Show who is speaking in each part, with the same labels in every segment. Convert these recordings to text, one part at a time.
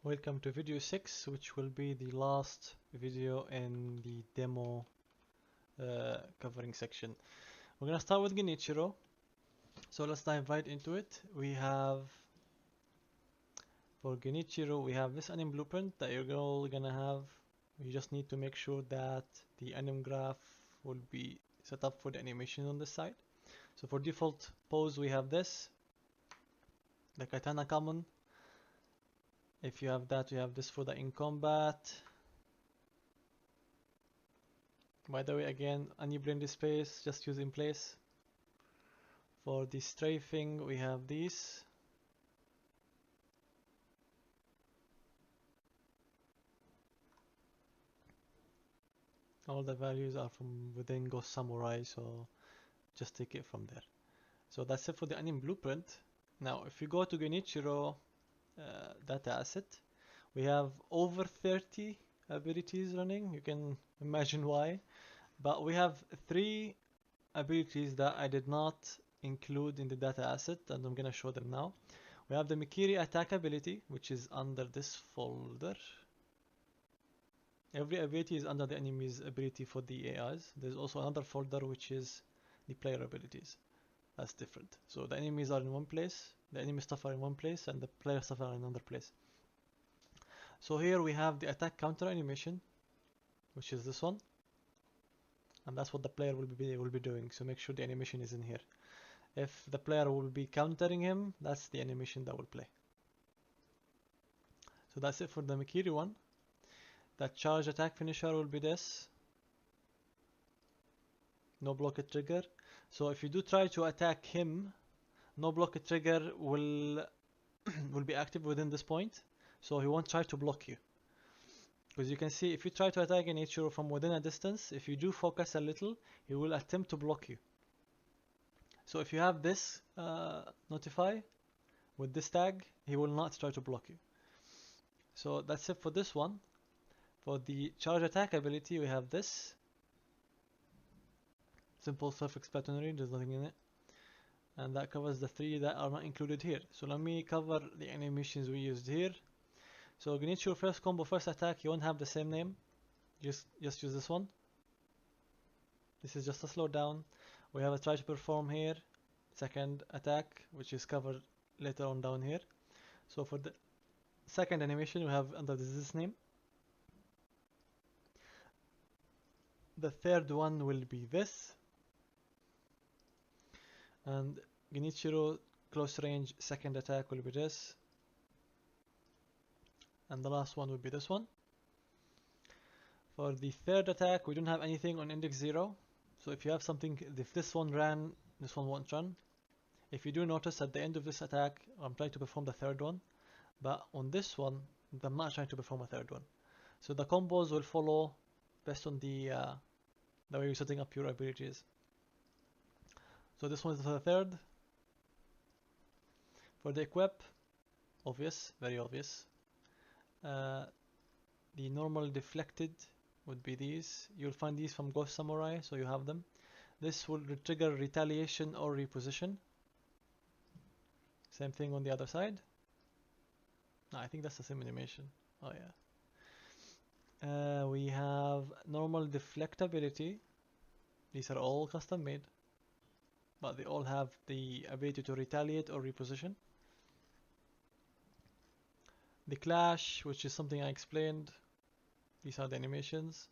Speaker 1: Welcome to video 6, which will be the last video in the demo covering section. We're going to start with Genichiro. So let's dive right into it. For Genichiro, we have this anim blueprint that you're all going to have. You just need to make sure that the anim graph will be set up for the animation on this side. So for default pose, we have this, the katana common. If you have that, we have this for the in combat. By the way, again, enabling the space, just use in place. For the strafing, we have these. All the values are from within Ghost Samurai, so just take it from there. So that's it for the anim blueprint. Now, if you go to Genichiro data asset, we have over 30 abilities running. You can imagine why. But we have 3 abilities that I did not include in the data asset, and I'm going to show them now. We have the Mikiri attack ability, which is under this folder. Every ability is under the enemy's ability for the AIs. There's also another folder which is the player abilities. That's different. So the enemies are in one place, the enemy stuff are in one place, and the player stuff are in another place. So here we have the attack counter animation, which is this one. And that's what the player will be doing. So make sure the animation is in here. If the player will be countering him, that's the animation that will play. So that's it for the Mikiri one. That charge attack finisher will be this. No block it trigger. So if you do try to attack him, no block it trigger will be active within this point. So he won't try to block you. Because you can see if you try to attack an Ichiro from within a distance, if you do focus a little, he will attempt to block you. So if you have this notify with this tag, he will not try to block you. So that's it for this one. For the charge attack ability, we have this. Simple, self-explanatory, there's nothing in it. And that covers the 3 that are not included here. So let me cover the animations we used here. So Genichiro first combo, first attack, you won't have the same name. Just use this one. This is just a slowdown. We have a try to perform here. Second attack, which is covered later on down here. So for the second animation, we have under this name. The third one will be this. And Genichiro close range second attack will be this. And the last one will be this one. For the third attack, we don't have anything on index 0. So if you have something, if this one ran, this one won't run. If you do notice at the end of this attack, I'm trying to perform the third one. But on this one, I'm not trying to perform a third one. So the combos will follow based on the way you're setting up your abilities. So this one is for the third. For the equip, obvious, very obvious. The normal deflected would be these. You'll find these from Ghost Samurai, so you have them. This will trigger retaliation or reposition. Same thing on the other side. No, I think that's the same animation. Oh yeah. We have normal deflectability. These are all custom made, but they all have the ability to retaliate or reposition. The clash, which is something I explained. These are the animations.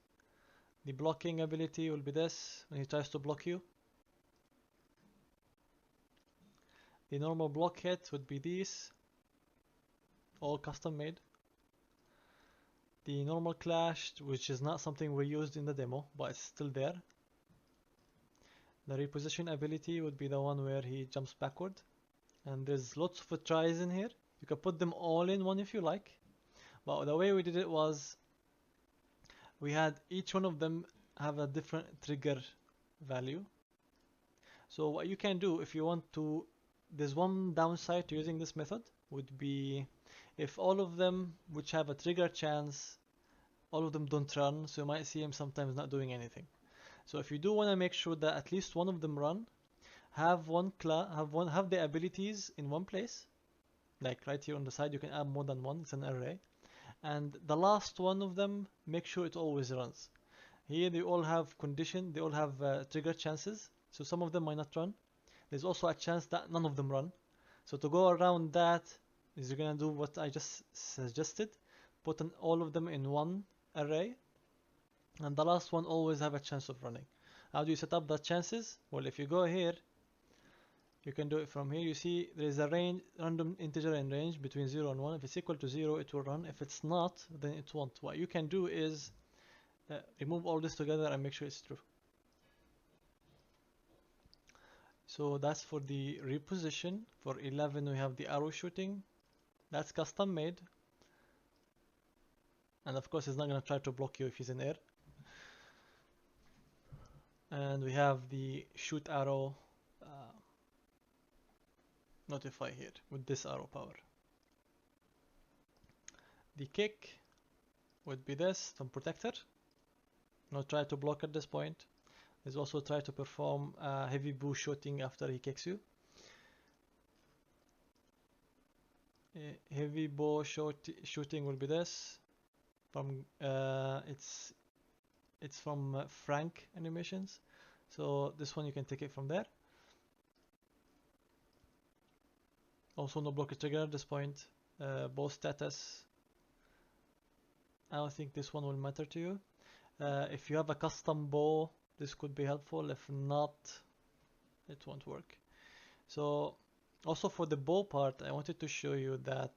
Speaker 1: The blocking ability will be this, when he tries to block you. The normal block hit would be these, all custom made. The normal clash, which is not something we used in the demo, but it's still there. The reposition ability would be the one where he jumps backward. And there's lots of tries in here. You can put them all in one if you like. But the way we did it was, we had each one of them have a different trigger value. So what you can do if you want to, there's one downside to using this method would be if all of them which have a trigger chance, all of them don't run, so you might see him sometimes not doing anything. So if you do want to make sure that at least one of them run, have the abilities in one place. Like right here on the side, you can add more than one, it's an array. and the last one of them, make sure it always runs. Here they all have condition, they all have trigger chances, so some of them might not run. There's also a chance that none of them run. So to go around that is you're gonna do what I just suggested, put all of them in one array, and the last one always have a chance of running. How do you set up the chances? Well, if you go here, you can do it from here. You see there is a range, random integer in range between 0 and 1. If it's equal to 0, it will run. If it's not, then it won't. What you can do is remove all this together and make sure it's true. So that's for the reposition. For 11 we have the arrow shooting. That's custom made. And of course he's not going to try to block you if he's in air. And we have the shoot arrow notify here with this arrow power. The kick would be this, from protector. Not try to block at this point. There's also try to perform heavy bow shooting after he kicks you. Heavy bow shooting will be this. From it's from Frank Animations. So this one you can take it from there. Also no blocker trigger at this point. Bow status. I don't think this one will matter to you. If you have a custom bow, this could be helpful. If not, it won't work. So also for the bow part, I wanted to show you that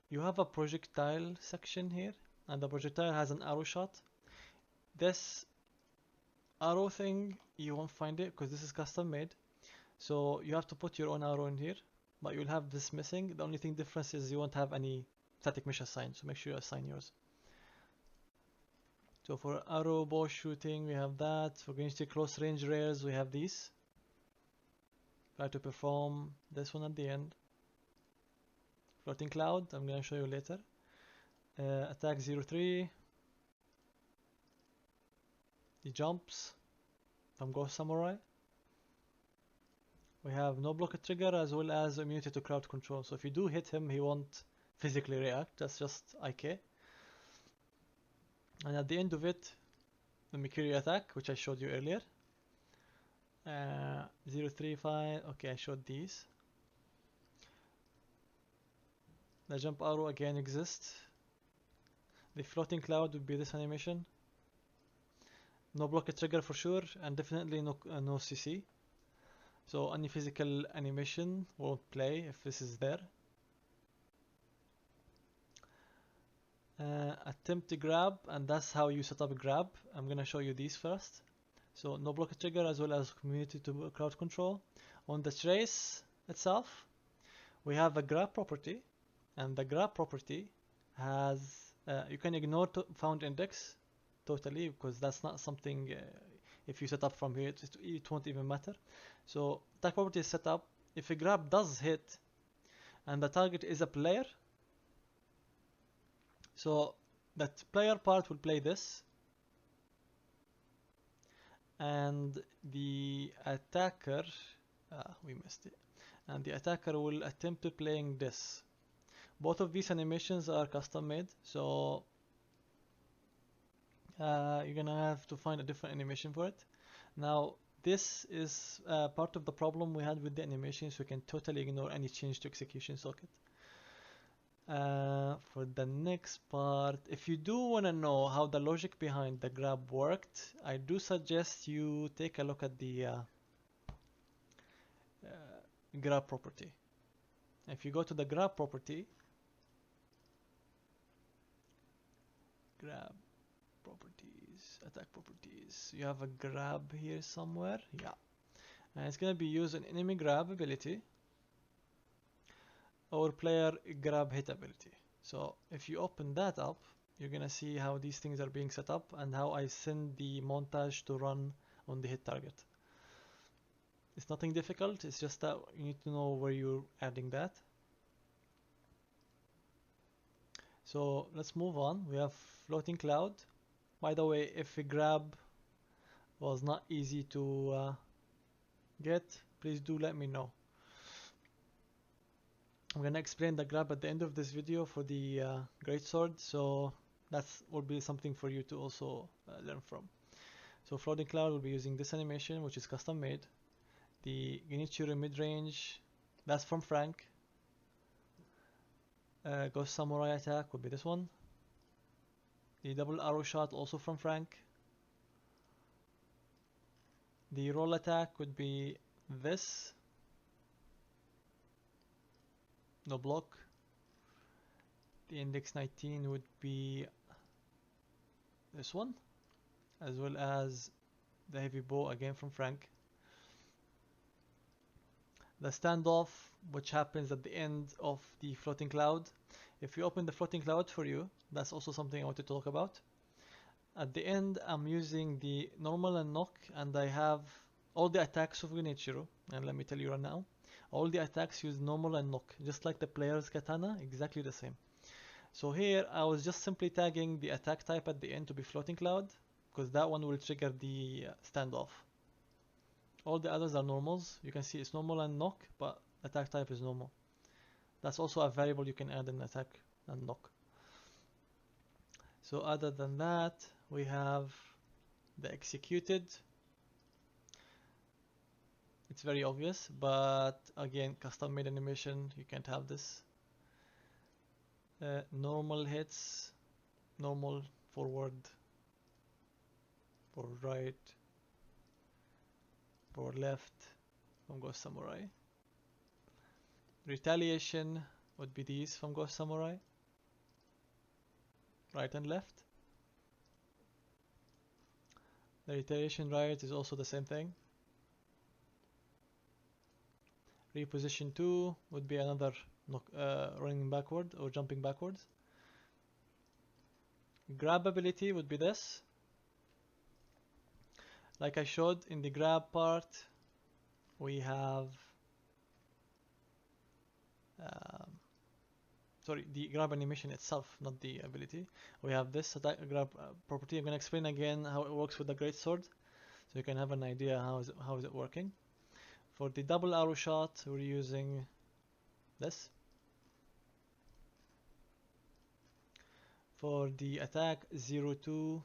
Speaker 1: you have a projectile section here, and the projectile has an arrow shot. This arrow thing, you won't find it because this is custom made. So you have to put your own arrow in here, but you'll have this missing. The only thing difference is you won't have any static mesh assigned, so make sure you assign yours. So for arrow bow shooting, we have that. For going to close range rares, we have these. Try to perform this one at the end. Floating cloud, I'm going to show you later. Attack 03. The jumps from Ghost Samurai. We have no blocker trigger as well as immunity to crowd control. So if you do hit him, he won't physically react. That's just IK. And at the end of it, the Mercury attack, which I showed you earlier. 035, okay, I showed these. The jump arrow again exists. The floating cloud would be this animation. No blocker trigger for sure, and definitely no CC. So any physical animation won't play if this is there. Attempt to grab, and that's how you set up a grab. I'm gonna show you these first. So no blocker trigger as well as community to crowd control. On the trace itself, we have a grab property, and the grab property has you can ignore found index totally because that's not something if you set up from here it won't even matter. So that property is set up. If a grab does hit and the target is a player, so that player part will play this, and the attacker we missed it, and the attacker will attempt to playing this. Both of these animations are custom made, so you're gonna have to find a different animation for it. Now this is part of the problem we had with the animations. We can totally ignore any change to execution socket. For the next part, if you do want to know how the logic behind the grab worked, I do suggest you take a look at the grab property. If you go to the grab property, grab properties, attack properties, you have a grab here somewhere, yeah, and it's going to be used in enemy grab ability or player grab hit ability. So if you open that up, you're gonna see how these things are being set up and how I send the montage to run on the hit target. It's nothing difficult, it's just that you need to know where you're adding that. So let's move on. We have floating cloud. By the way, if a grab was not easy to get, please do let me know. I'm gonna explain the grab at the end of this video for the greatsword, so that will be something for you to also learn from. So floating cloud will be using this animation, which is custom made. The Genichiro mid-range, that's from Frank. Ghost Samurai attack would be this one. The double arrow shot also from Frank. The roll attack would be this. No block. The index 19 would be this one, as well as the heavy bow again from Frank. The standoff, which happens at the end of the floating cloud. If you open the floating cloud for you, that's also something I want to talk about. At the end, I'm using the normal and knock, and I have all the attacks of Genichiro. And let me tell you right now, all the attacks use normal and knock, just like the player's katana, exactly the same. So here, I was just simply tagging the attack type at the end to be floating cloud, because that one will trigger the standoff. All the others are normals. You can see it's normal and knock, but attack type is normal. That's also a variable you can add in attack and knock. So other than that, we have the executed. It's very obvious, but again, custom made animation, you can't have this. Normal hits, normal forward, forward right, forward left from Ghost Samurai. Retaliation would be these from Ghost Samurai, right and left. The retaliation right is also the same thing. Reposition 2 would be another running backward or jumping backwards. Grab ability would be this. Like I showed in the grab part, we have sorry, the grab animation itself, not the ability. We have this attack grab property. I'm going to explain again how it works with the greatsword, so you can have an idea how is it working. For the double arrow shot, we're using this. For the attack 0-2,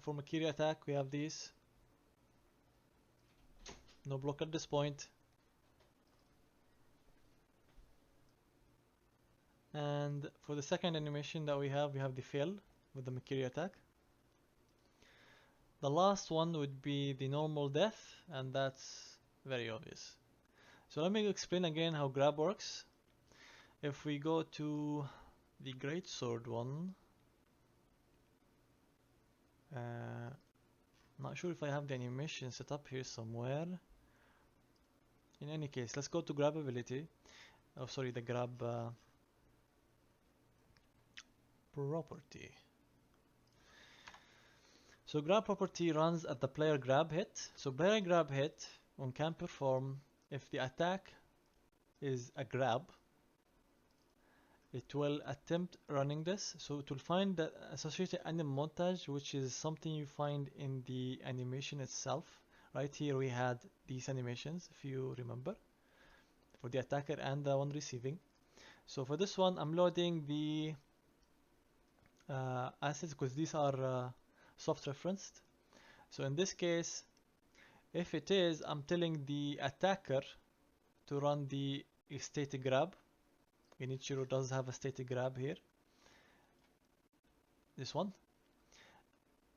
Speaker 1: for Makiri attack, we have these. No block at this point. And for the second animation that we have the fail with the Makiri attack. The last one would be the normal death, and that's very obvious. So let me explain again how grab works. If we go to the greatsword one, not sure if I have the animation set up here somewhere. In any case, let's go to grab ability. Oh, sorry, the grab property. So grab property runs at the player grab hit. So player grab hit can perform if the attack is a grab. It will attempt running this, so it will find the associated anim montage, which is something you find in the animation itself. Right here we had these animations, if you remember, for the attacker and the one receiving. So for this one, I'm loading the assets because these are soft referenced. So in this case, if it is, I'm telling the attacker to run the static grab. Genichiro does have a static grab here. This one,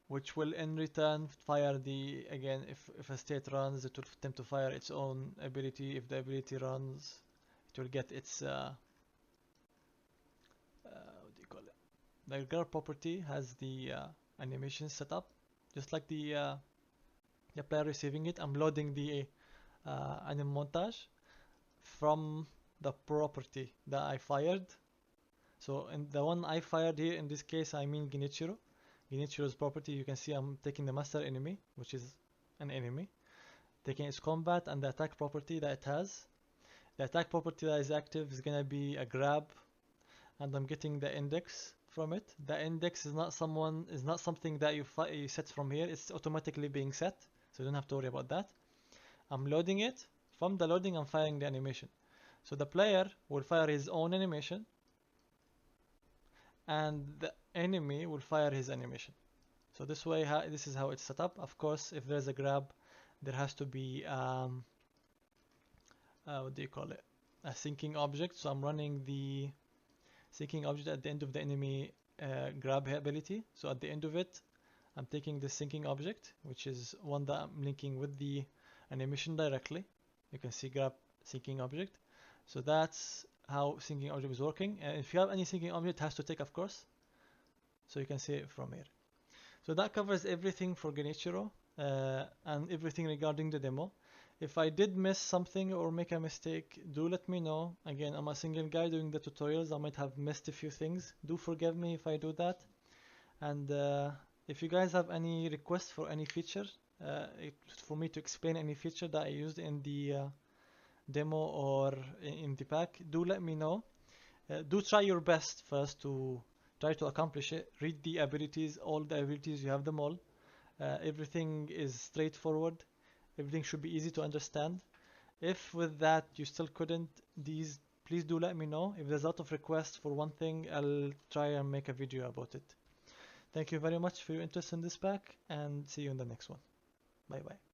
Speaker 1: which will in return fire the, again, if a state runs, it will attempt to fire its own ability. If the ability runs, it will get its what do you call it? The grab property has the animation set up, just like the player receiving it. I'm loading the anim montage from the property that I fired. So in the one I fired here, in this case I mean Genichiro's property. You can see I'm taking the master enemy, which is an enemy, taking its combat and the attack property that it has. The attack property that is active is gonna be a grab, and I'm getting the index from it. The index is not something that you set from here. It's automatically being set, so you don't have to worry about that. I'm loading it. From the loading, I'm firing the animation. So the player will fire his own animation, and the enemy will fire his animation. So this way, this is how it's set up. Of course, if there's a grab, there has to be what do you call it? A syncing object. So I'm running the syncing object at the end of the enemy grab ability. So at the end of it, I'm taking the syncing object, which is one that I'm linking with the animation directly. You can see grab syncing object. So that's how syncing object is working. And if you have any syncing object, it has to take, of course. So you can see it from here. So that covers everything for Genichiro and everything regarding the demo. If I did miss something or make a mistake, do let me know. Again, I'm a single guy doing the tutorials. I might have missed a few things. Do forgive me if I do that. And if you guys have any requests for any feature, for me to explain any feature that I used in the demo or in the pack, do let me know. Do try your best first to try to accomplish it. Read the abilities, all the abilities, you have them all. Everything is straightforward. Everything should be easy to understand. If with that you still couldn't, please do let me know. If there's a lot of requests for one thing, I'll try and make a video about it. Thank you very much for your interest in this pack, and see you in the next one. Bye bye.